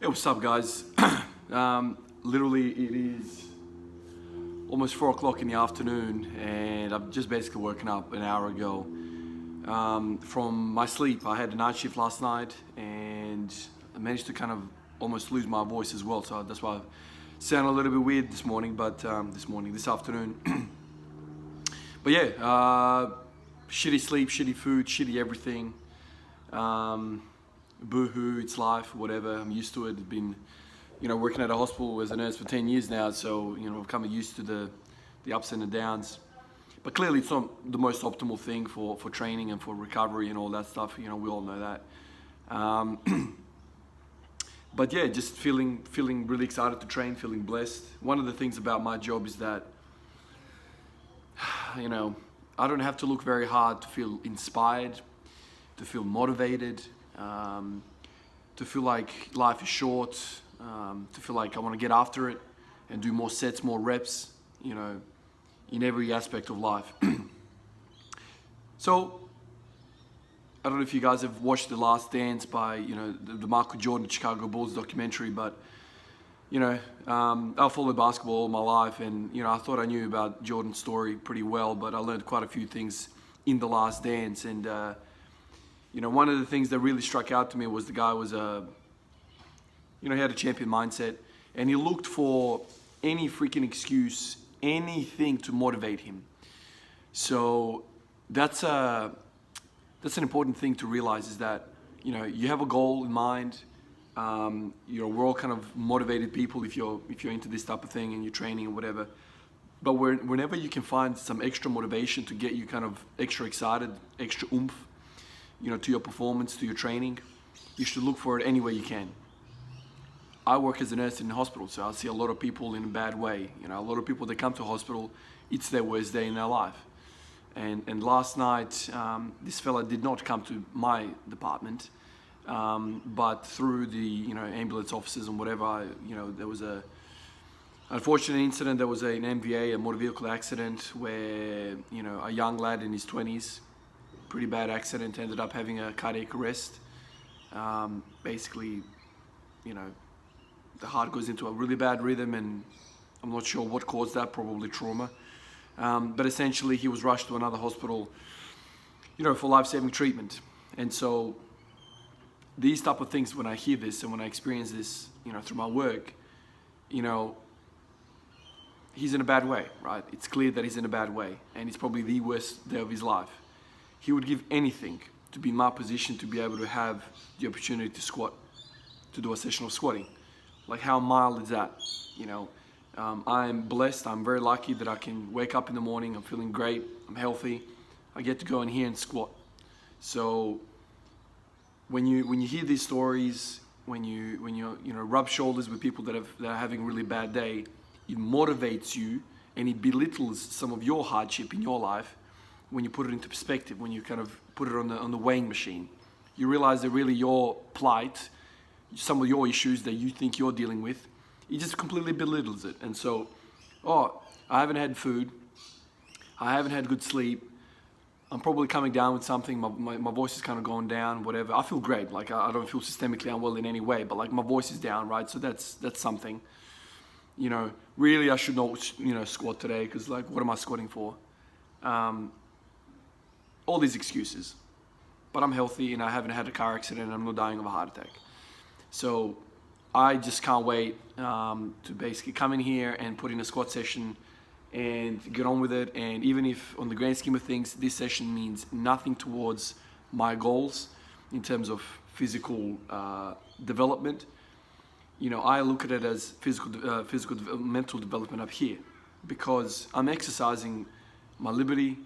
Hey, what's up, guys? Literally, it is almost 4 o'clock in the afternoon, and I've just basically woken up an hour ago from my sleep. I had a night shift last night, and I managed to kind of almost lose my voice as well. So that's why I sound a little bit weird this morning, but this afternoon. But yeah, shitty sleep, shitty food, shitty everything. Boo-hoo, it's life, whatever. I'm used to it. I've been, working at a hospital as a nurse for 10 years now, so, I've come used to the ups and the downs. But clearly it's not the most optimal thing for training and for recovery and all that stuff. We all know that. But yeah, just feeling really excited to train, feeling blessed. One of the things about my job is that, I don't have to look very hard to feel inspired, to feel motivated, to feel like life is short, to feel like I want to get after it and do more sets, more reps, in every aspect of life. So, I don't know if you guys have watched The Last Dance by, the Michael Jordan Chicago Bulls documentary, but, I've followed basketball all my life, and, I thought I knew about Jordan's story pretty well, but I learned quite a few things in The Last Dance, and, one of the things that really struck out to me was the guy was he had a champion mindset, and he looked for any freaking excuse, anything to motivate him. So that's an important thing to realize, is that, you have a goal in mind. We're all kind of motivated people if you're into this type of thing and you're training or whatever. But whenever you can find some extra motivation to get you kind of extra excited, extra oomph, to your performance, to your training, you should look for it any way you can. I work as a nurse in a hospital, so I see a lot of people in a bad way. A lot of people that come to hospital, it's their worst day in their life. And last night, this fella did not come to my department, but through the ambulance officers and whatever, there was a unfortunate incident. There was an MVA, a motor vehicle accident, where a young lad in his 20s, pretty bad accident, ended up having a cardiac arrest. Basically, the heart goes into a really bad rhythm, and I'm not sure what caused that, probably trauma. But essentially he was rushed to another hospital, for life-saving treatment. And so these type of things, when I hear this and when I experience this, through my work, he's in a bad way, right? It's clear that he's in a bad way, and it's probably the worst day of his life. He would give anything to be in my position, to be able to have the opportunity to squat, to do a session of squatting. Like, how mild is that? I'm blessed, I'm very lucky that I can wake up in the morning, I'm feeling great, I'm healthy, I get to go in here and squat. So when you hear these stories, when you rub shoulders with people that are having a really bad day, it motivates you, and it belittles some of your hardship in your life. When you put it into perspective, when you kind of put it on the weighing machine, you realize that really your plight, some of your issues that you think you're dealing with, it just completely belittles it. And so, I haven't had food, I haven't had good sleep, I'm probably coming down with something, my voice is kind of going down, whatever. I feel great, like I don't feel systemically unwell in any way, but like my voice is down, right? So that's something. Really I should not, squat today, because like, what am I squatting for? All these excuses. But I'm healthy, and I haven't had a car accident, and I'm not dying of a heart attack. So I just can't wait to basically come in here and put in a squat session and get on with it. And even if, on the grand scheme of things, this session means nothing towards my goals in terms of physical development, I look at it as mental development up here, because I'm exercising my liberty,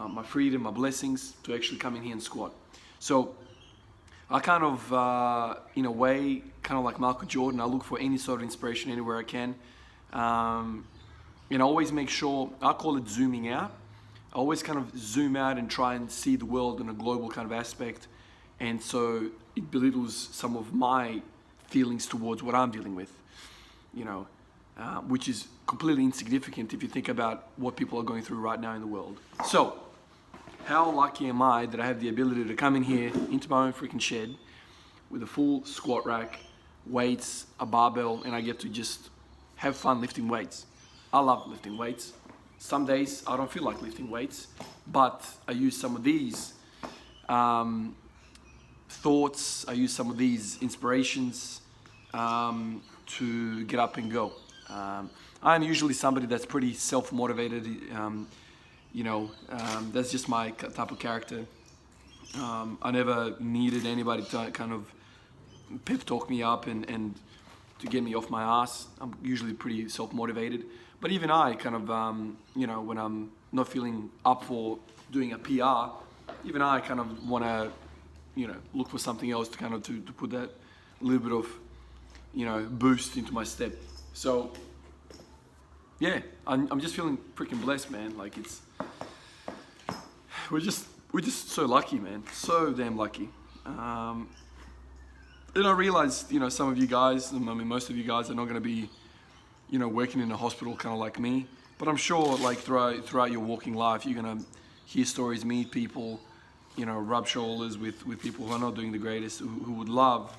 my freedom, my blessings, to actually come in here and squat. So I kind of, in a way, kind of like Michael Jordan, I look for any sort of inspiration anywhere I can. And I always make sure, I call it zooming out. I always kind of zoom out and try and see the world in a global kind of aspect. And so it belittles some of my feelings towards what I'm dealing with, which is completely insignificant if you think about what people are going through right now in the world. So, how lucky am I that I have the ability to come in here into my own freaking shed with a full squat rack, weights, a barbell, and I get to just have fun lifting weights. I love lifting weights. Some days I don't feel like lifting weights, but I use some of these thoughts, I use some of these inspirations to get up and go. I'm usually somebody that's pretty self-motivated, that's just my type of character. I never needed anybody to kind of pep talk me up and to get me off my ass. I'm usually pretty self-motivated. But even I kind of, when I'm not feeling up for doing a PR, even I kind of want to, look for something else to kind of to put that little bit of, boost into my step. So, yeah, I'm just feeling freaking blessed, man. Like we're just so lucky, man. So damn lucky. And I realized, some of you guys, most of you guys are not going to be, working in a hospital kind of like me. But I'm sure, like throughout your walking life, you're going to hear stories, meet people, rub shoulders with people who are not doing the greatest, who would love,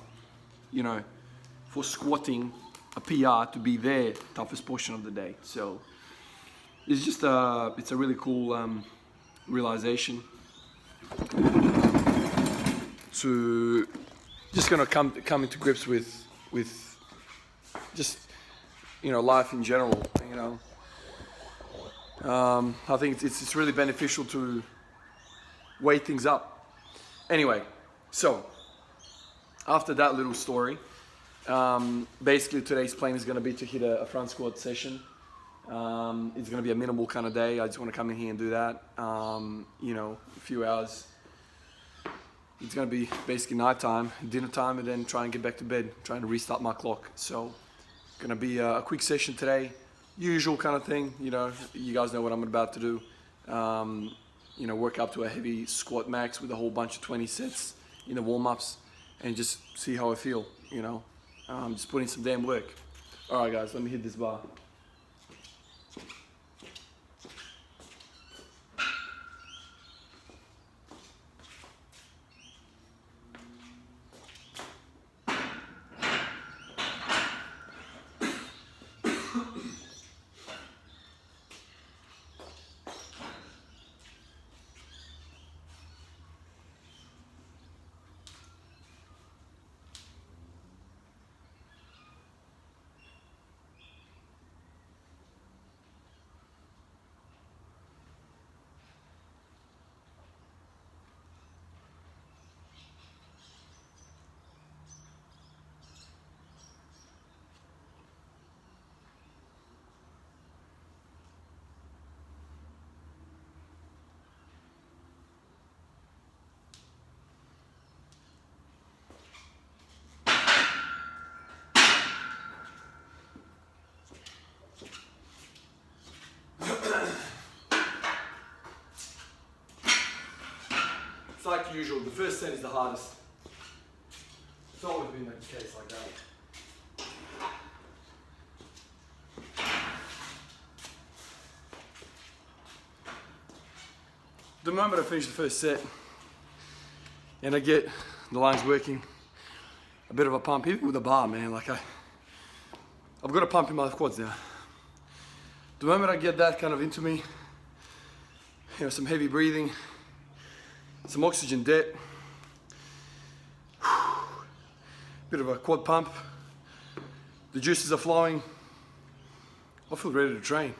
for squatting a PR to be their toughest portion of the day. So it's just it's a really cool realization to just gonna come into grips with just life in general. I think it's really beneficial to weigh things up. Anyway, so after that little story, basically today's plan is going to be to hit a front squat session. It's going to be a minimal kind of day. I just want to come in here and do that. A few hours. It's going to be basically night time, dinner time, and then try and get back to bed, trying to restart my clock. So going to be a quick session today, usual kind of thing. You guys know what I'm about to do. Work up to a heavy squat max with a whole bunch of 20 sets in the warm-ups and just see how I feel, just put in some damn work. All right, guys, let me hit this bar. It's like usual, the first set is the hardest. It's always been the case like that. The moment I finish the first set and I get the lines working, a bit of a pump, even with a bar, man, I've got a pump in my quads now. The moment I get that kind of into me, some heavy breathing, some oxygen debt, bit of a quad pump, the juices are flowing, I feel ready to train.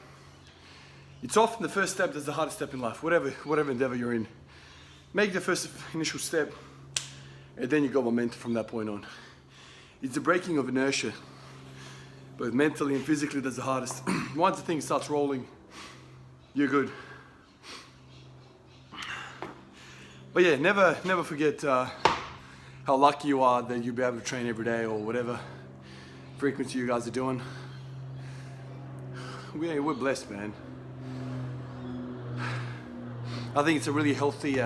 It's often the first step that's the hardest step in life, whatever endeavor you're in. Make the first initial step, and then you got momentum from that point on. It's the breaking of inertia, both mentally and physically, that's the hardest. Once the thing starts rolling, you're good. But yeah, never forget how lucky you are that you'll be able to train every day or whatever frequency you guys are doing. We're blessed, man. I think it's a really healthy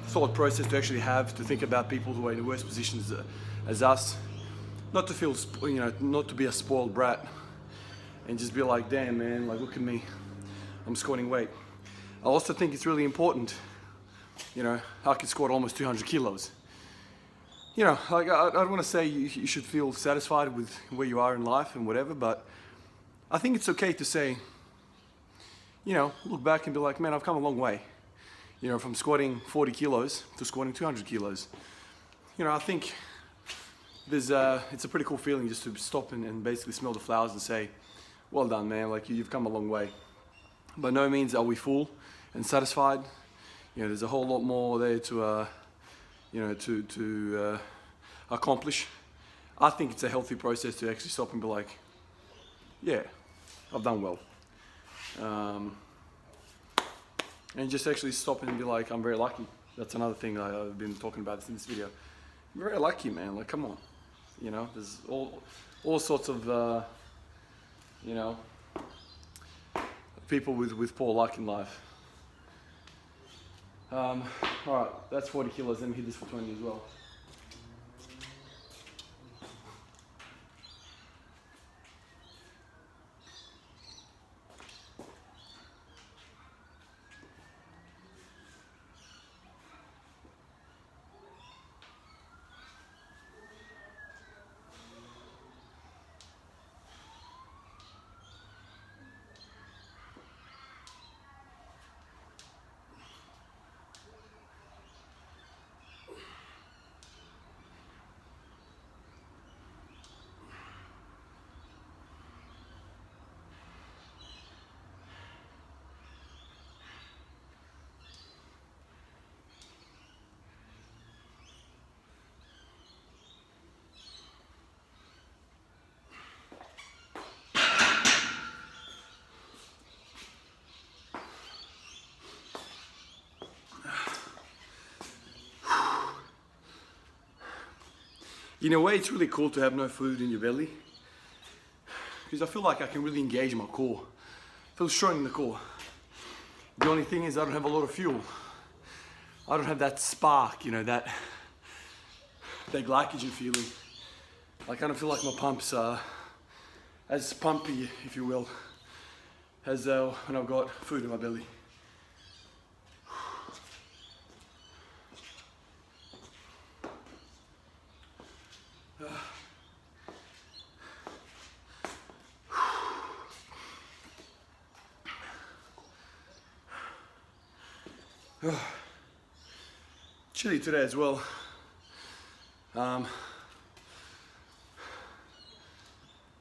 thought process to actually have, to think about people who are in the worst positions as us. Not to feel, not to be a spoiled brat and just be like, damn, man, look at me, I'm squatting weight. I also think it's really important. I can squat almost 200 kilos. you know, like I don't want to say you should feel satisfied with where you are in life and whatever, but I think it's okay to say, you know, look back and be like, man, I've come a long way. You know, from squatting 40 kilos to squatting 200 kilos. You know, I think it's a pretty cool feeling just to stop and basically smell the flowers and say, well done, man, like you've come a long way. By no means are we full and satisfied. You know, there's a whole lot more there to, you know, to accomplish. I think it's a healthy process to actually stop and be like, yeah, I've done well. And just actually stop and be like, I'm very lucky. That's another thing I've been talking about in this video. I'm very lucky, man, like come on. You know, there's all sorts of, you know, people with poor luck in life. All right, that's 40 kilos. Let me hit this for 20 as well. In a way, it's really cool to have no food in your belly, because I feel like I can really engage in my core. I feel strong in the core. The only thing is I don't have a lot of fuel. I don't have that spark, you know, that glycogen feeling. Like I don't feel like my pumps are as pumpy, if you will, as when I've got food in my belly. Chilly today as well.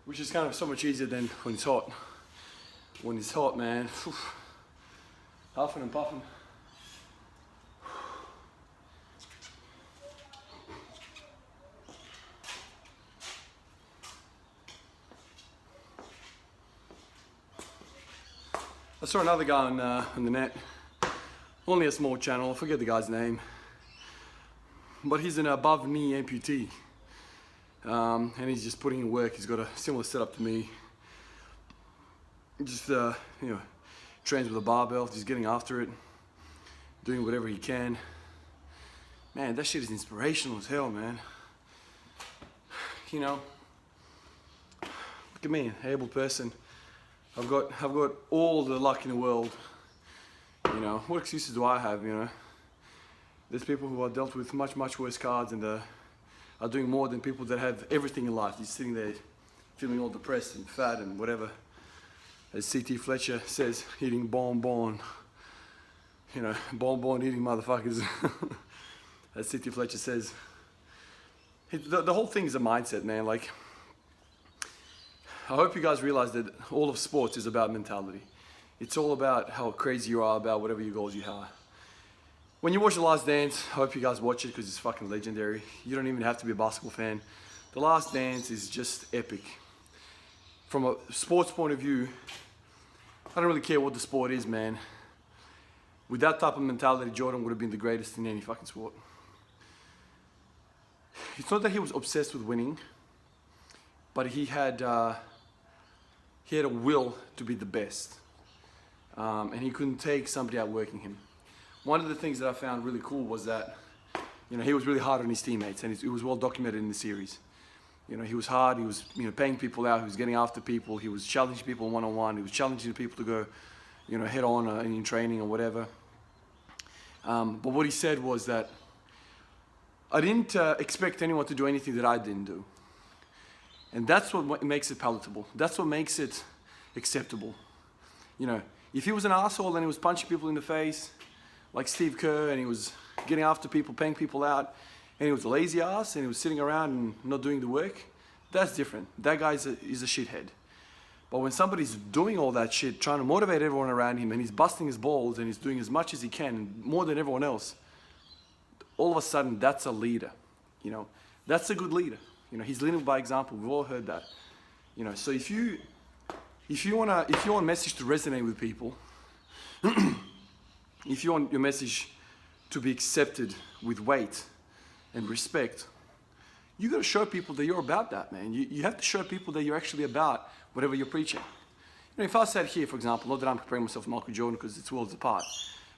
Which is kind of so much easier than when it's hot. When it's hot, man, huffing and puffing. I saw another guy on the net, only a small channel, I forget the guy's name, but he's an above knee amputee, and he's just putting in work. He's got a similar setup to me. Just you know, trains with a barbell, just getting after it, doing whatever he can. Man, that shit is inspirational as hell, man. You know, look at me, an able person. I've got all the luck in the world. You know, what excuses do I have, you know? There's people who are dealt with much worse cards and are doing more than people that have everything in life. Just sitting there feeling all depressed and fat and whatever. As C.T. Fletcher says, eating bonbon. You know, bonbon eating motherfuckers. As C.T. Fletcher says. The whole thing is a mindset, man. Like, I hope you guys realize that all of sports is about mentality. It's all about how crazy you are about whatever your goals you have. When you watch The Last Dance, I hope you guys watch it because it's fucking legendary. You don't even have to be a basketball fan. The Last Dance is just epic. From a sports point of view, I don't really care what the sport is, man. With that type of mentality, Jordan would have been the greatest in any fucking sport. It's not that he was obsessed with winning, but he had a will to be the best. And he couldn't take somebody outworking him. One of the things that I found really cool was that, you know, he was really hard on his teammates, and it was well documented in the series. You know, he was hard, he was, you know, paying people out, he was getting after people, he was challenging people one-on-one, he was challenging people to go, you know, head on in training or whatever. But what he said was that, I didn't expect anyone to do anything that I didn't do. And that's what makes it palatable. That's what makes it acceptable. You know, if he was an asshole and he was punching people in the face, like Steve Kerr, and he was getting after people, paying people out, and he was a lazy ass, and he was sitting around and not doing the work, that's different. That guy is a shithead. But when somebody's doing all that shit, trying to motivate everyone around him, and he's busting his balls, and he's doing as much as he can, more than everyone else, all of a sudden, that's a leader. You know, that's a good leader. You know, he's leading by example. We've all heard that. You know, so if you want a message to resonate with people, if you want your message to be accepted with weight and respect, you got to show people that you're about that, man. You have to show people that you're actually about whatever you're preaching. You know, if I sat here, for example, not that I'm comparing myself to Michael Jordan because it's worlds apart,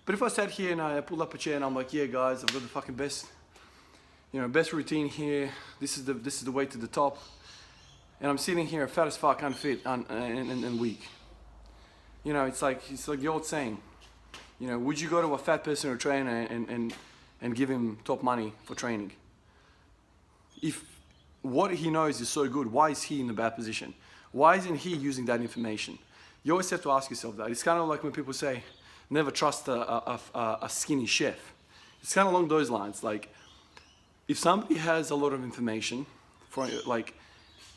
but if I sat here and I pulled up a chair and I'm like, yeah, guys, I've got the fucking best routine here. This is the way to the top. And I'm sitting here fat as fuck, unfit, and weak. You know, it's like the old saying. You know, would you go to a fat person or trainer and give him top money for training? If what he knows is so good, why is he in a bad position? Why isn't he using that information? You always have to ask yourself that. It's kind of like when people say, never trust a skinny chef. It's kind of along those lines. Like, if somebody has a lot of information,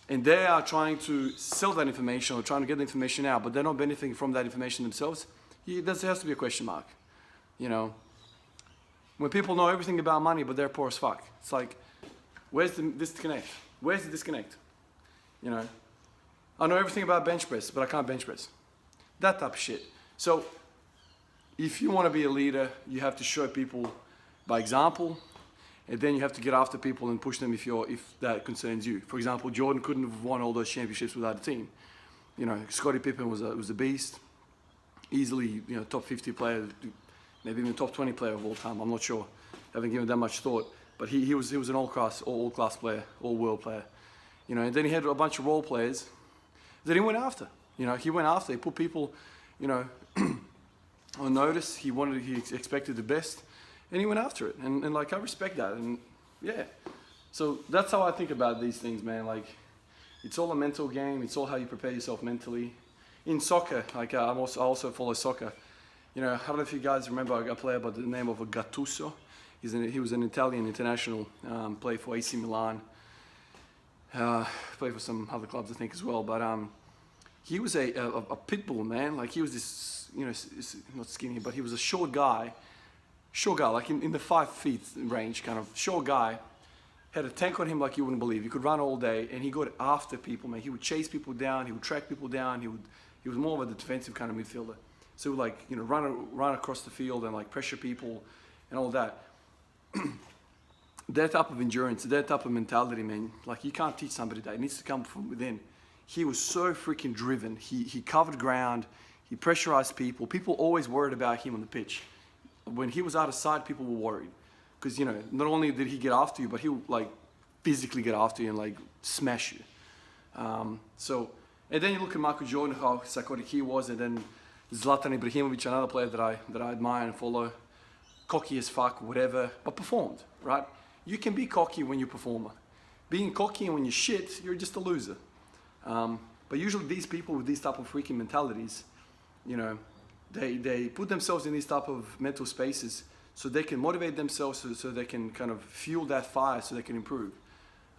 and they are trying to sell that information or trying to get the information out, but they're not benefiting from that information themselves, there has to be a question mark. You know, when people know everything about money, but they're poor as fuck, it's like, where's the disconnect? Where's the disconnect? You know, I know everything about bench press, but I can't bench press. That type of shit. So, if you want to be a leader, you have to show people by example, and then you have to get after people and push them if that concerns you. For example, Jordan couldn't have won all those championships without a team. You know, Scottie Pippen was a beast, easily, you know, top 50 player, maybe even top 20 player of all time. I'm not sure. Haven't given that much thought. But he was an all-class player, all-world player. You know, and then he had a bunch of role players that he went after. You know, he put people, you know, on notice. He expected the best. And he went after it, and like, I respect that, and yeah. So that's how I think about these things, man. Like, it's all a mental game. It's all how you prepare yourself mentally. In soccer, like, I also follow soccer. You know, I don't know if you guys remember a player by the name of Gattuso. He was an Italian international, played for AC Milan, played for some other clubs, I think, as well. But he was a pit bull, man. Like, he was this, you know, not skinny, but he was a short guy, like in the 5 feet range, kind of short guy, had a tank on him like you wouldn't believe. He could run all day, and he got after people, man. He would chase people down, he would track people down, he was more of a defensive kind of midfielder. So he would, like, you know, run across the field and like pressure people and all that. That type of endurance, that type of mentality, man, like, you can't teach somebody that. It needs to come from within. He was so freaking driven. He covered ground, he pressurized people. People always worried about him on the pitch. When he was out of sight, people were worried. Because, you know, not only did he get after you, but he would, like, physically get after you and, like, smash you. And then you look at Michael Jordan, how psychotic he was, and then Zlatan Ibrahimovic, another player that I admire and follow, cocky as fuck, whatever, but performed, right? You can be cocky when you're a performer. Being cocky and when you're shit, you're just a loser. But usually these people with these type of freaking mentalities, you know, they put themselves in these type of mental spaces so they can motivate themselves, so they can kind of fuel that fire so they can improve.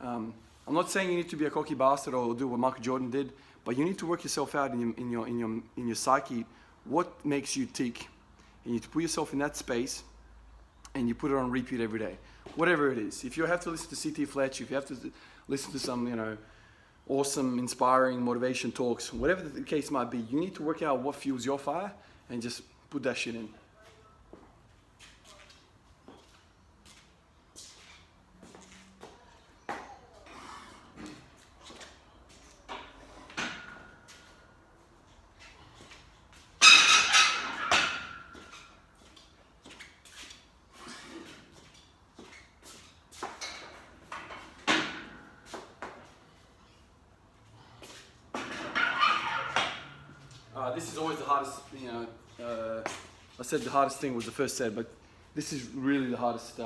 I'm not saying you need to be a cocky bastard or do what Michael Jordan did, but you need to work yourself out in your psyche. What makes you tick? And you need to put yourself in that space, and you put it on repeat every day, whatever it is. If you have to listen to C.T. Fletcher, if you have to listen to some, you know, awesome, inspiring motivation talks, whatever the case might be, you need to work out what fuels your fire and just put that shit in. This is always the hardest, you know, I said the hardest thing was the first set, but this is really the hardest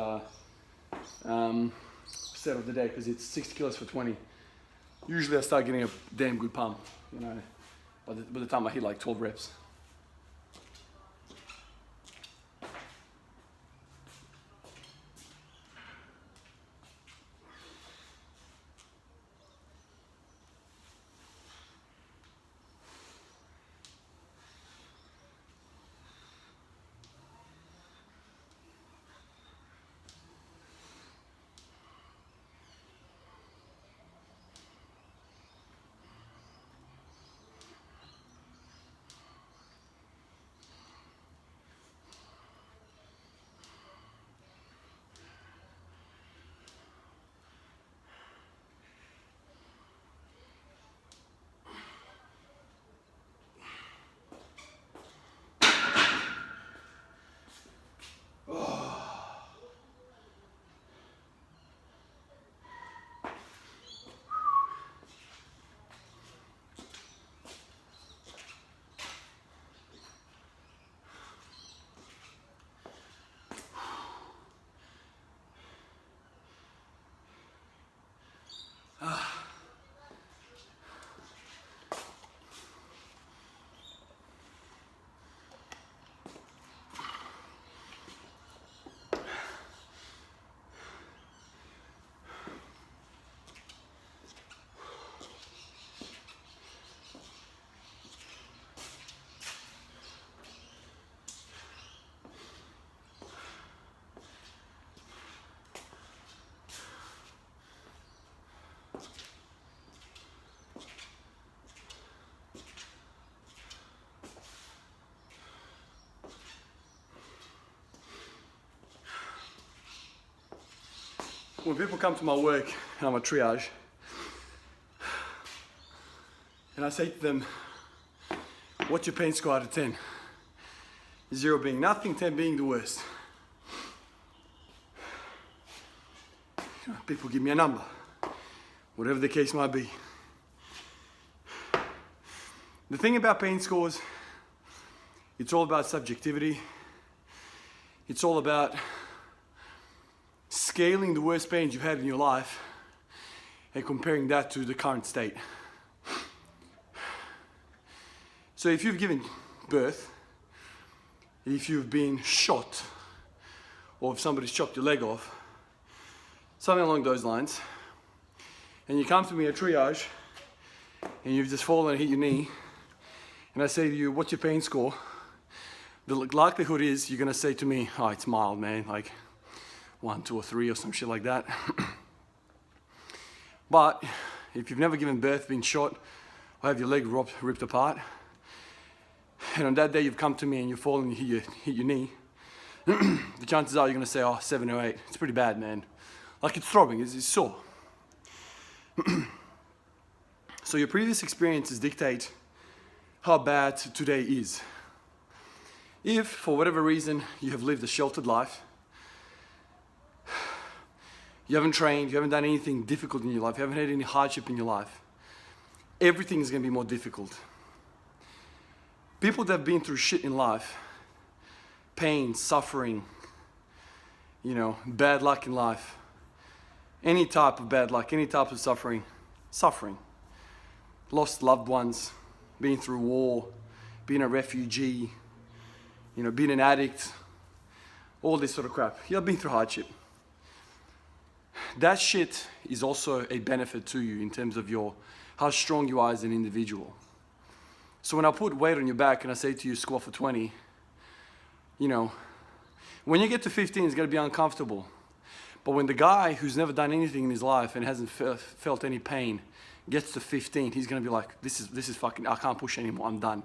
set of the day because it's 60 kilos for 20. Usually I start getting a damn good pump, you know, by the time I hit like 12 reps. When people come to my work and I'm a triage, and I say to them, what's your pain score out of 10? 0 being nothing, 10 being the worst. People give me a number, whatever the case might be. The thing about pain scores, it's all about subjectivity. It's all about scaling the worst pains you've had in your life and comparing that to the current state. So if you've given birth, if you've been shot, or if somebody's chopped your leg off, something along those lines, and you come to me at triage and you've just fallen and hit your knee, and I say to you, what's your pain score? The likelihood is you're gonna say to me, oh, it's mild, man, like 1, 2, or 3 or some shit like that. But if you've never given birth, been shot, or have your leg ripped apart, and on that day you've come to me and you've fallen and you hit your knee, the chances are you're gonna say, oh, 7 or 8. It's pretty bad, man. Like it's throbbing, it's sore. So your previous experiences dictate how bad today is. If, for whatever reason, you have lived a sheltered life, you haven't trained, you haven't done anything difficult in your life, you haven't had any hardship in your life, everything is going to be more difficult. People that have been through shit in life, pain, suffering, you know, bad luck in life, any type of bad luck, any type of suffering, lost loved ones, been through war, being a refugee, you know, being an addict, all this sort of crap. You've been through hardship. That shit is also a benefit to you in terms of how strong you are as an individual. So when I put weight on your back and I say to you, squat for 20, you know, when you get to 15, it's going to be uncomfortable. But when the guy who's never done anything in his life and hasn't felt any pain gets to 15, he's going to be like, this is fucking, I can't push anymore, I'm done.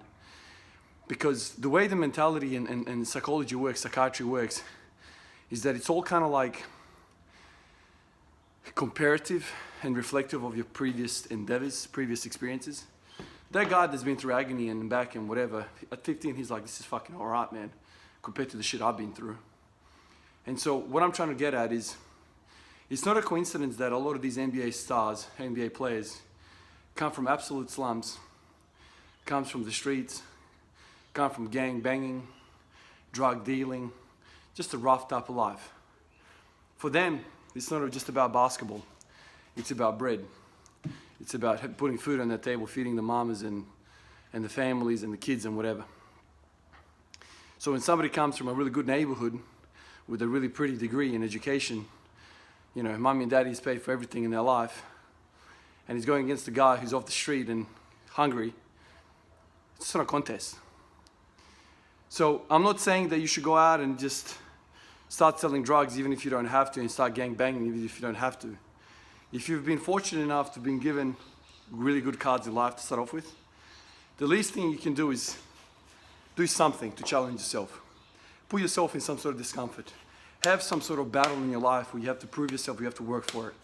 Because the way the mentality and psychology works, psychiatry works, is that it's all kind of like comparative and reflective of your previous endeavors, previous experiences. That guy that's been through agony and back and whatever, at 15, he's like, this is fucking all right, man, compared to the shit I've been through. And so what I'm trying to get at is, it's not a coincidence that a lot of these NBA stars, NBA players, come from absolute slums, comes from the streets, come from gang banging, drug dealing, just a rough type of life. For them, It's not just about basketball. It's about bread. It's about putting food on the table, feeding the mamas and the families and the kids and whatever. So when somebody comes from a really good neighborhood with a really pretty degree in education, you know, mommy and daddy's paid for everything in their life, and he's going against a guy who's off the street and hungry, it's not a contest. So I'm not saying that you should go out and just start selling drugs even if you don't have to, and start gang banging even if you don't have to. If you've been fortunate enough to be given really good cards in life to start off with, the least thing you can do is do something to challenge yourself. Put yourself in some sort of discomfort. Have some sort of battle in your life where you have to prove yourself, you have to work for it.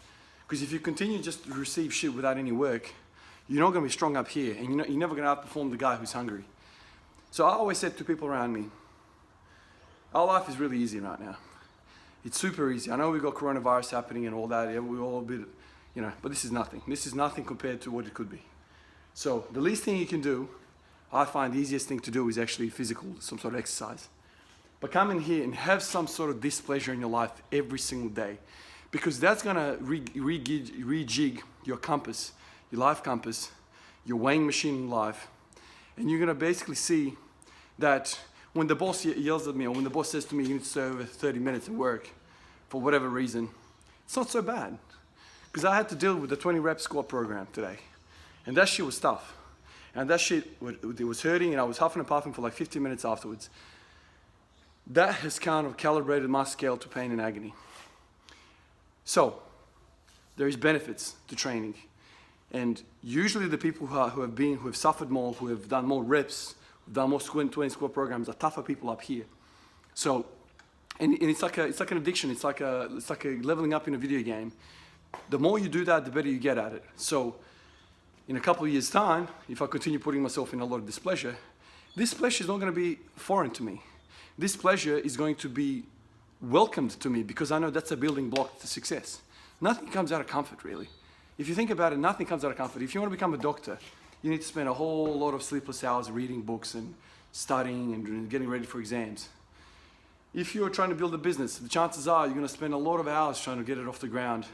Because if you continue just to receive shit without any work, you're not going to be strong up here, and you're never going to outperform the guy who's hungry. So I always said to people around me, our life is really easy right now. It's super easy. I know we've got coronavirus happening and all that. Yeah, we're all a bit, you know, but this is nothing. This is nothing compared to what it could be. So the least thing you can do, I find the easiest thing to do is actually physical, some sort of exercise. But come in here and have some sort of displeasure in your life every single day, because that's going to rejig your compass, your life compass, your weighing machine in life. And you're going to basically see that when the boss yells at me, or when the boss says to me, you need to stay over 30 minutes at work for whatever reason, it's not so bad. Because I had to deal with the 20 rep squat program today. And that shit was tough. And that shit, it was hurting, and I was huffing and puffing for like 15 minutes afterwards. That has kind of calibrated my scale to pain and agony. So, there is benefits to training. And usually the people who have suffered more, who have done more reps, who've done more 20 squat programs, are tougher people up here. So, and it's like an addiction. It's like a leveling up in a video game. The more you do that, the better you get at it. So, in a couple of years' time, if I continue putting myself in a lot of displeasure, this pleasure is not going to be foreign to me. This pleasure is going to be welcomed to me, because I know that's a building block to success. Nothing comes out of comfort, really. If you think about it, nothing comes out of comfort. If you want to become a doctor, you need to spend a whole lot of sleepless hours reading books and studying and getting ready for exams. If you're trying to build a business, the chances are you're going to spend a lot of hours trying to get it off the ground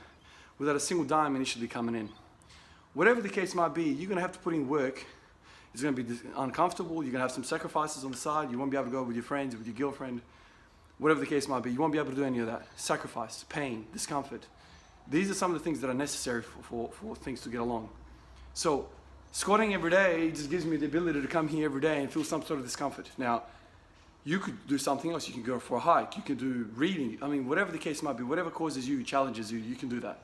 without a single dime initially coming in. Whatever the case might be, you're going to have to put in work. It's going to be uncomfortable. You're going to have some sacrifices on the side. You won't be able to go with your friends, with your girlfriend, whatever the case might be. You won't be able to do any of that. Sacrifice, pain, discomfort. These are some of the things that are necessary for things to get along. So squatting every day just gives me the ability to come here every day and feel some sort of discomfort. Now, you could do something else. You can go for a hike. You can do reading. I mean, whatever the case might be, whatever causes you, challenges you, you can do that.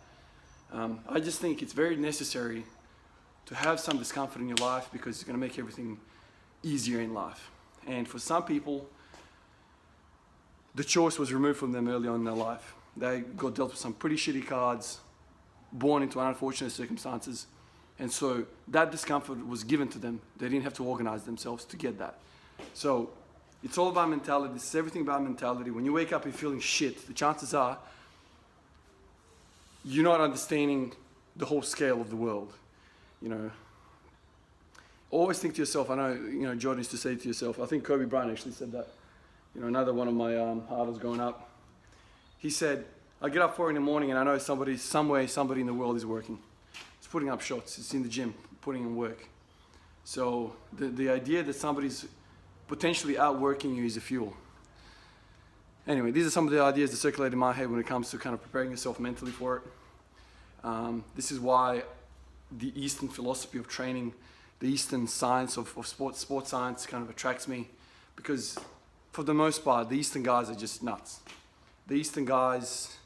I just think it's very necessary to have some discomfort in your life, because it's going to make everything easier in life. And for some people, the choice was removed from them early on in their life. They got dealt with some pretty shitty cards, born into unfortunate circumstances, and so that discomfort was given to them. They didn't have to organize themselves to get that. So it's all about mentality. It's everything about mentality. When you wake up and feeling shit, the chances are you're not understanding the whole scale of the world. You know, always think to yourself, I know, you know, Jordan used to say to yourself, I think Kobe Bryant actually said that, you know, another one of my idols growing up. He said, I get up 4 in the morning and I know somebody in the world is working. He's putting up shots, he's in the gym, putting in work. So the idea that somebody's potentially outworking you is a fuel. Anyway, these are some of the ideas that circulate in my head when it comes to kind of preparing yourself mentally for it. This is why the Eastern philosophy of training, the Eastern science of sports science kind of attracts me, because for the most part, the Eastern guys are just nuts. The Eastern guys,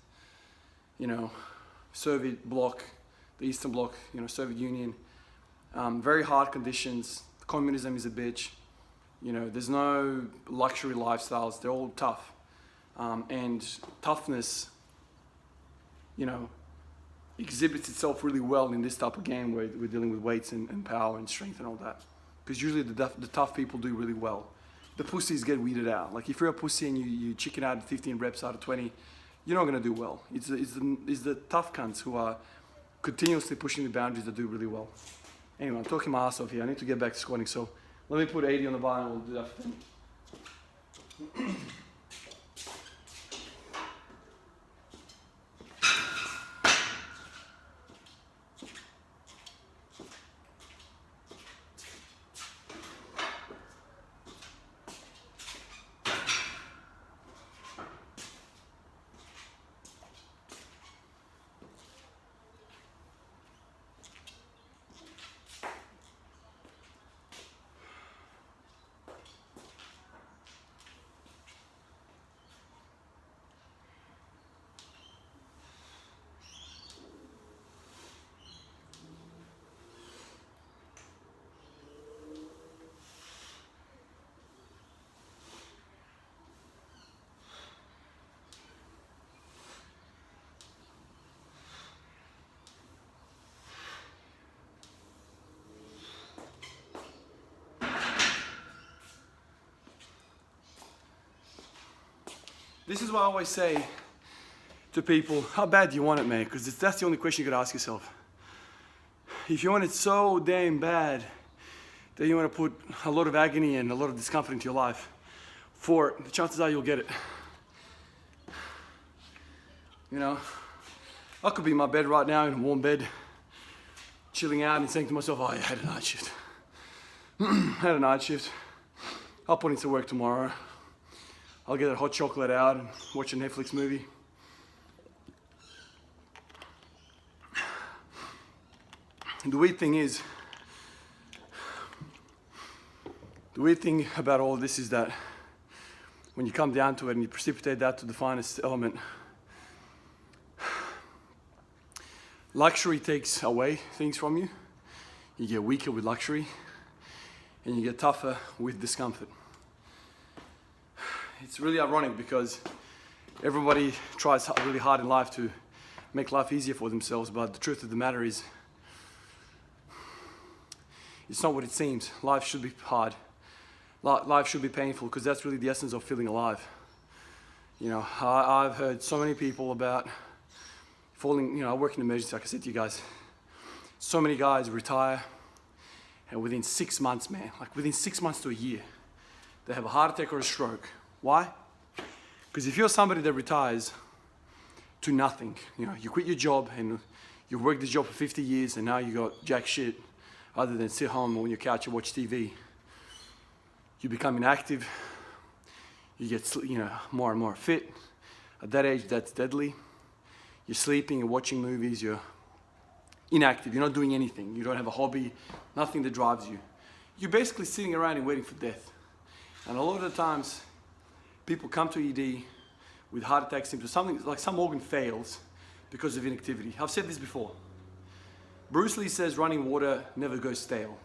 you know, Soviet bloc, the Eastern bloc, you know, Soviet Union, very hard conditions. Communism is a bitch. You know, there's no luxury lifestyles. They're all tough. And toughness, you know, exhibits itself really well in this type of game where we're dealing with weights and power and strength and all that. Because usually the tough people do really well. The pussies get weeded out. Like if you're a pussy and you chicken out 15 reps out of 20, you're not going to do well. It's the tough cunts who are continuously pushing the boundaries that do really well. Anyway, I'm talking my ass off here. I need to get back to squatting. So let me put 80 on the bar and we'll do that for 10. This is what I always say to people, how bad do you want it, man? Because that's the only question you gotta ask yourself. If you want it so damn bad that you want to put a lot of agony and a lot of discomfort into your life, for the chances are you'll get it. You know, I could be in my bed right now in a warm bed, chilling out and saying to myself, oh, I had a night shift. Had a night shift. I'll put into work tomorrow. I'll get a hot chocolate out and watch a Netflix movie. And the weird thing about all this is that when you come down to it and you precipitate that to the finest element, luxury takes away things from you. You get weaker with luxury, and you get tougher with discomfort. It's really ironic because everybody tries really hard in life to make life easier for themselves, but the truth of the matter is, it's not what it seems. Life should be hard. Life should be painful, because that's really the essence of feeling alive. You know, I've heard so many people about falling, you know, I work in emergency, like I said to you guys. So many guys retire, and within 6 months, man, like within 6 months to a year, they have a heart attack or a stroke. Why? Because if you're somebody that retires to nothing, you know, you quit your job and you worked this job for 50 years and now you got jack shit other than sit home on your couch and watch TV. You become inactive, you get, you know, more and more fit. At that age, that's deadly. You're sleeping, you're watching movies, you're inactive, you're not doing anything. You don't have a hobby, nothing that drives you. You're basically sitting around and waiting for death. And a lot of the times, people come to ED with heart attack symptoms, something like some organ fails because of inactivity. I've said this before. Bruce Lee says running water never goes stale.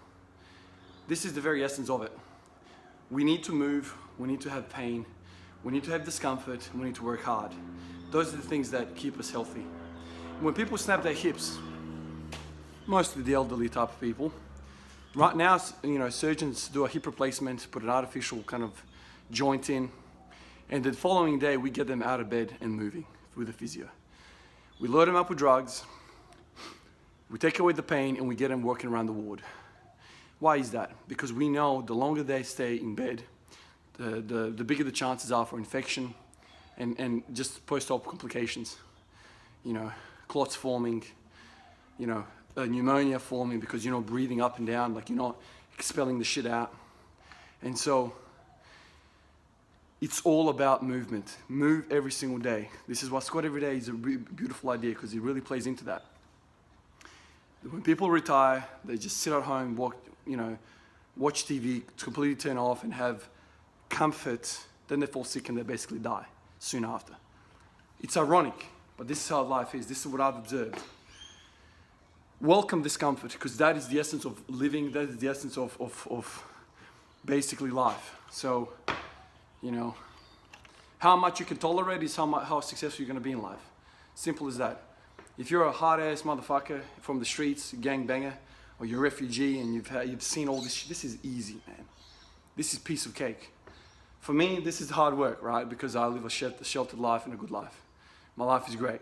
This is the very essence of it. We need to move, we need to have pain, we need to have discomfort, and we need to work hard. Those are the things that keep us healthy. When people snap their hips, mostly the elderly type of people, right now, you know, surgeons do a hip replacement, put an artificial kind of joint in, and the following day we get them out of bed and moving with a physio. We load them up with drugs, we take away the pain, and we get them working around the ward. Why is that? Because we know the longer they stay in bed, the bigger the chances are for infection and just post-op complications. You know, clots forming, you know, pneumonia forming because you're not breathing up and down, like you're not expelling the shit out. And so it's all about movement. Move every single day. This is why Squat Every Day is a beautiful idea, because it really plays into that. When people retire, they just sit at home, watch TV, completely turn off and have comfort, then they fall sick and they basically die soon after. It's ironic, but this is how life is. This is what I've observed. Welcome discomfort, because that is the essence of living, that is the essence of basically life. So, you know, how much you can tolerate is how successful you're going to be in life. Simple as that. If you're a hard-ass motherfucker from the streets, gangbanger, or you're a refugee and you've seen all this shit, this is easy, man. This is piece of cake. For me, this is hard work, right? Because I live a sheltered life and a good life. My life is great.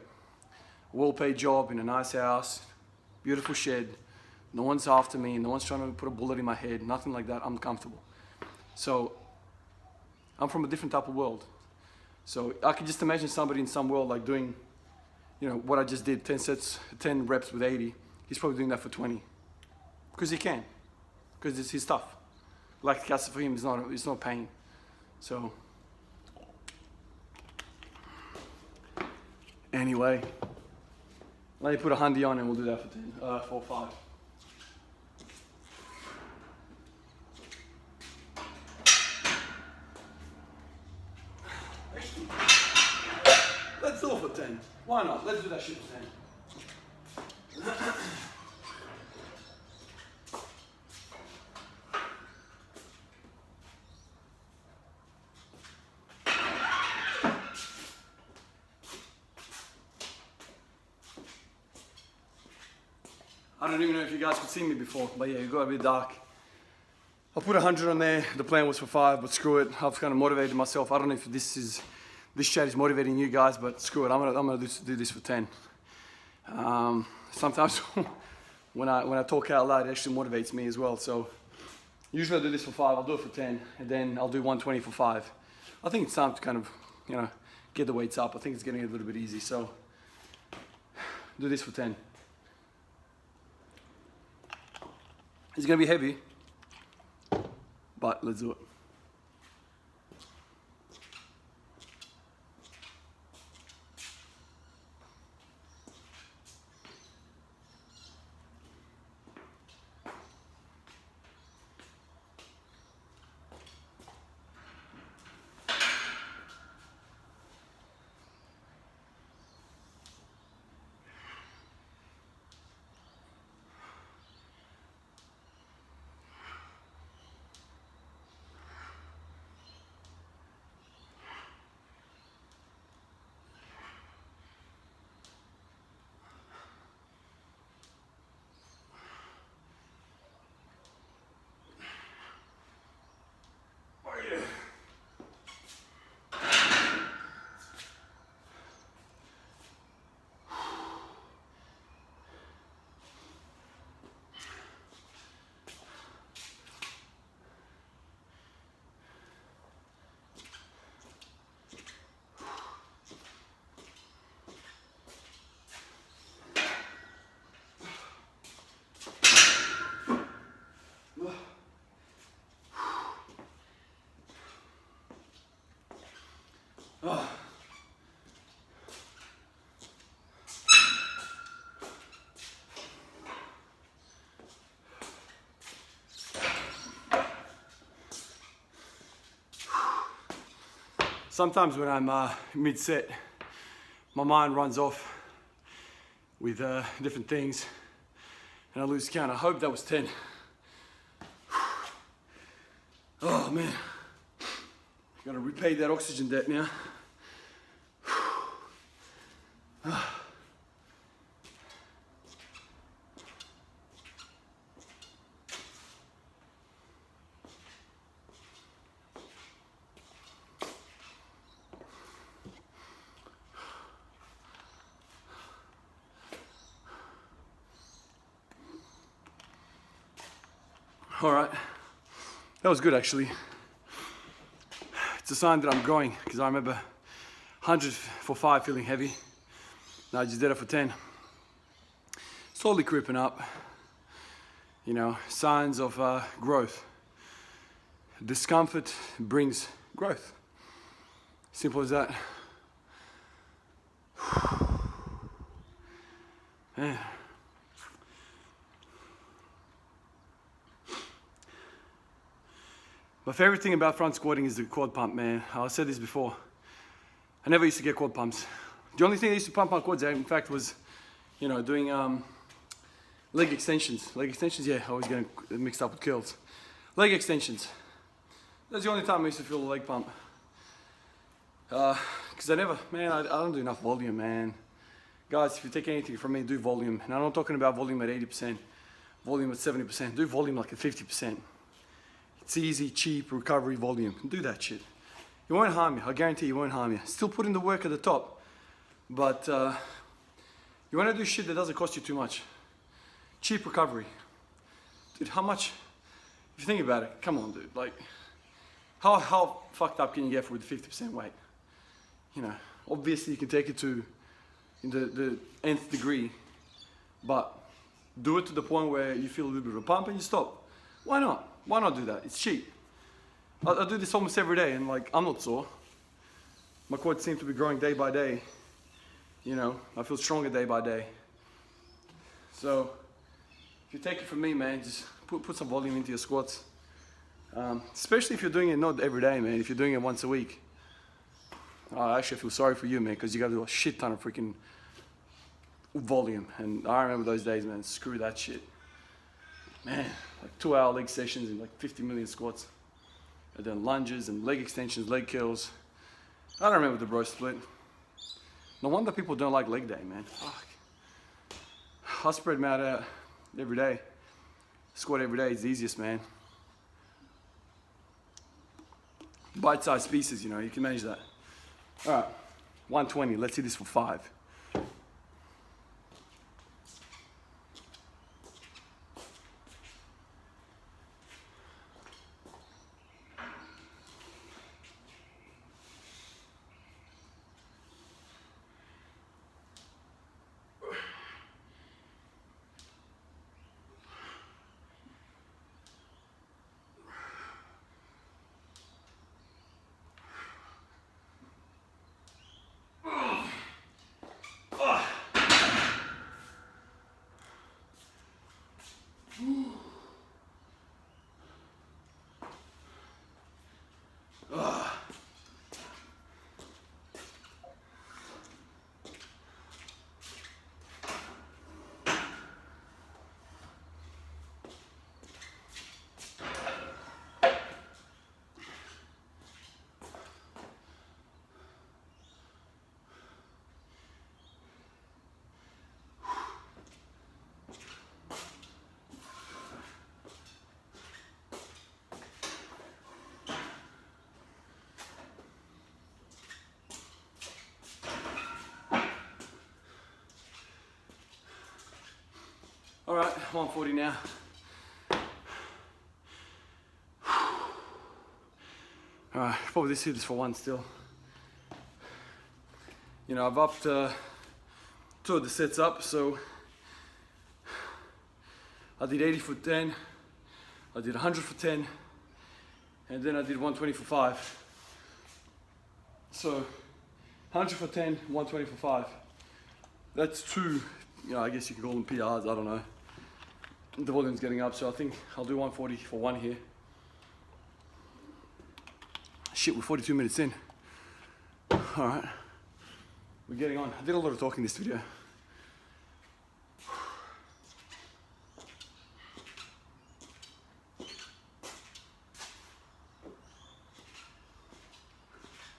A well-paid job in a nice house, beautiful shed. No one's after me, no one's trying to put a bullet in my head, nothing like that. I'm comfortable. So I'm from a different type of world. So I can just imagine somebody in some world like doing, you know, what I just did, 10 sets, 10 reps with 80. He's probably doing that for 20. Because he can. Because it's his stuff. Lactic acid for him is not pain. So, anyway, let me put a handy on and we'll do that for 10, 4, 5. Actually, let's do it for 10. Why not? Let's do that shit for 10. I don't even know if you guys could see me before, but yeah, it got a bit dark. I put 100 on there. The plan was for 5, but screw it. I've kind of motivated myself. I don't know if this is this chat is motivating you guys, but screw it, I'm gonna do this for 10. Sometimes when I talk out loud, it actually motivates me as well. So usually I do this for 5, I'll do it for 10, and then I'll do 120 for 5. I think it's time to kind of, you know, get the weights up. I think it's getting a little bit easy, so do this for 10. It's gonna be heavy, but let's do it. Oh. Sometimes when I'm mid-set, my mind runs off with different things and I lose count. I hope that was 10. Oh man, gotta repay that oxygen debt now. All right, that was good actually. It's a sign that I'm growing, because I remember 100 for 5 feeling heavy. Now I just did it for 10. Slowly creeping up, you know, signs of growth. Discomfort brings growth. Simple as that. Man. My favorite thing about front squatting is the quad pump, man. I said this before. I never used to get quad pumps. The only thing I used to pump my quads, in fact, was, you know, doing leg extensions. Leg extensions, yeah, I always get mixed up with curls. Leg extensions. That's the only time I used to feel the leg pump. Because I don't do enough volume, man. Guys, if you take anything from me, do volume. And I'm not talking about volume at 80%, volume at 70%. Do volume like at 50%. It's easy, cheap, recovery volume. Do that shit. It won't harm you. I guarantee you won't harm you. Still put in the work at the top. But you want to do shit that doesn't cost you too much. Cheap recovery. Dude, how much? If you think about it, come on, dude. Like, how fucked up can you get with 50% weight? You know, obviously you can take it to the nth degree, but do it to the point where you feel a little bit of a pump and you stop. Why not? Why not do that? It's cheap. I do this almost every day and like, I'm not sore. My quads seem to be growing day by day. You know, I feel stronger day by day. So, if you take it from me, man, just put some volume into your squats. Especially if you're doing it not every day, man. If you're doing it once a week. I actually feel sorry for you, man, because you got to do a shit ton of freaking volume. And I remember those days, man. Screw that shit. Man, like 2-hour leg sessions and like 50 million squats. And then lunges and leg extensions, leg curls. I don't remember the bro split. No wonder people don't like leg day, man. Fuck. I spread them out every day. Squat every day is the easiest, man. Bite-sized pieces, you know, you can manage that. All right, 120. Let's hit this for 5. All right, 140 now. All right, probably just hit this for 1 still. You know, I've upped 2 of the sets up, so I did 80 for 10, I did 100 for 10, and then I did 120 for 5. So 100 for 10, 120 for 5. That's 2, you know, I guess you could call them PRs, I don't know. The volume's getting up, so I think I'll do 140 for 1 here. Shit, we're 42 minutes in. All right, we're getting on. I did a lot of talking in this video.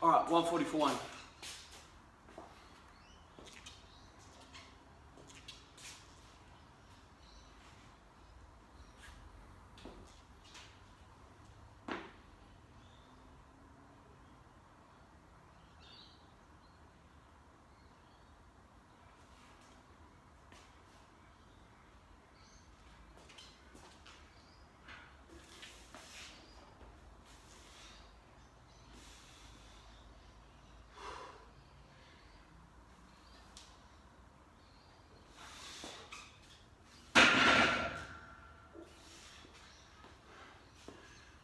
All right, 140 for 1.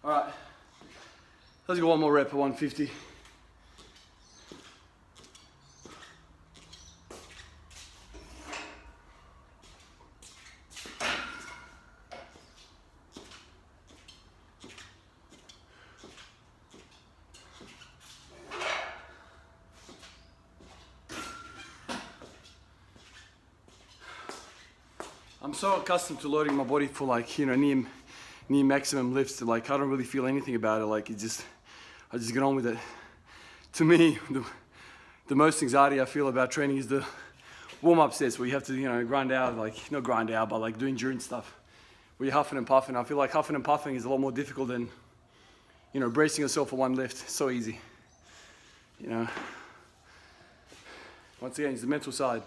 All right, let's go 1 more rep at 150. I'm so accustomed to loading my body for like, you know, near maximum lifts that like I don't really feel anything about it. Like I just get on with it. To me, the most anxiety I feel about training is the warm-up sets where you have to, you know, grind out, like not grind out, but like do endurance stuff where you're huffing and puffing. I feel like huffing and puffing is a lot more difficult than, you know, bracing yourself for 1 lift. It's so easy, you know. Once again, it's the mental side.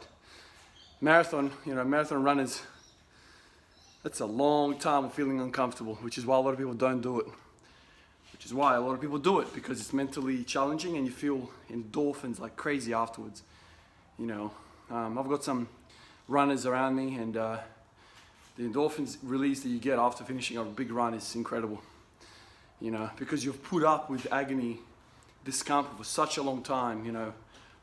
Marathon, you know, marathon runners, that's a long time of feeling uncomfortable, which is why a lot of people don't do it. Which is why a lot of people do it, because it's mentally challenging and you feel endorphins like crazy afterwards. You know, I've got some runners around me, and the endorphins release that you get after finishing a big run is incredible. You know, because you've put up with agony, discomfort for such a long time, you know,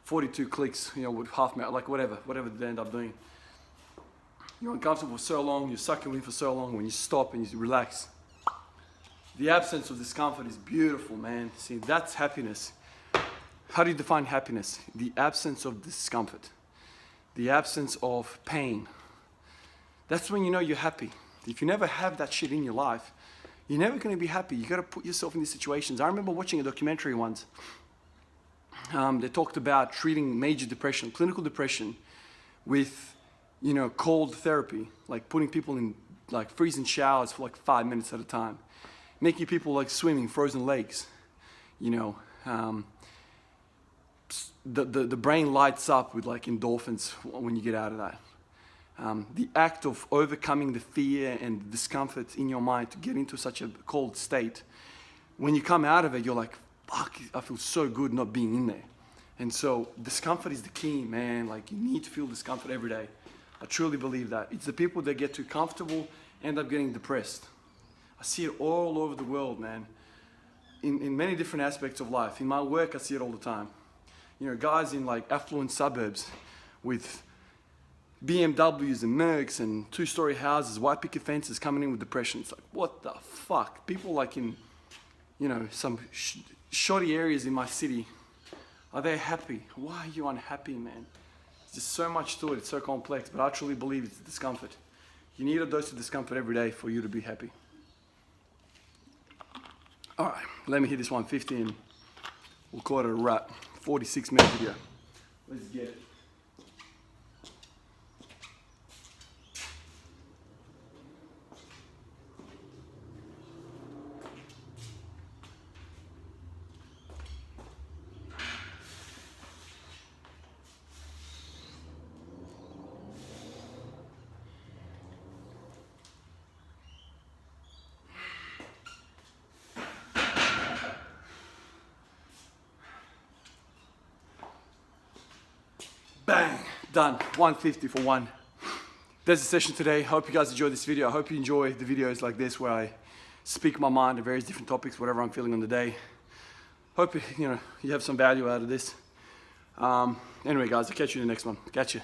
42 clicks, you know, with half marathon, like whatever they end up doing. You're uncomfortable for so long, you're sucking in for so long, when you stop and you relax. The absence of discomfort is beautiful, man. See, that's happiness. How do you define happiness? The absence of discomfort. The absence of pain. That's when you know you're happy. If you never have that shit in your life, you're never going to be happy. You got to put yourself in these situations. I remember watching a documentary once. They talked about treating major depression, clinical depression, with, you know, cold therapy, like putting people in like freezing showers for like 5 minutes at a time, making people like swimming frozen lakes, you know. the brain lights up with like endorphins when you get out of that. The act of overcoming the fear and the discomfort in your mind to get into such a cold state, when you come out of it, you're like, fuck, I feel so good not being in there. And so discomfort is the key, man. Like, you need to feel discomfort every day. I truly believe that. It's the people that get too comfortable end up getting depressed. I see it all over the world, man. In many different aspects of life. In my work, I see it all the time. You know, guys in like affluent suburbs with BMWs and Mercs and two-story houses, white picket fences, coming in with depression. It's like, what the fuck? People like in, you know, some shoddy areas in my city, are they happy? Why are you unhappy, man? There's just so much to it. It's so complex, but I truly believe it's discomfort. You need a dose of discomfort every day for you to be happy. All right, let me hit this 150 and we'll call it a wrap. 46-minute video. Let's get it. Bang, done, 150 for one. There's the session today. Hope you guys enjoyed this video. I hope you enjoy the videos like this where I speak my mind on various different topics, whatever I'm feeling on the day. Hope you have some value out of this. Anyway guys, I'll catch you in the next one. Catch you.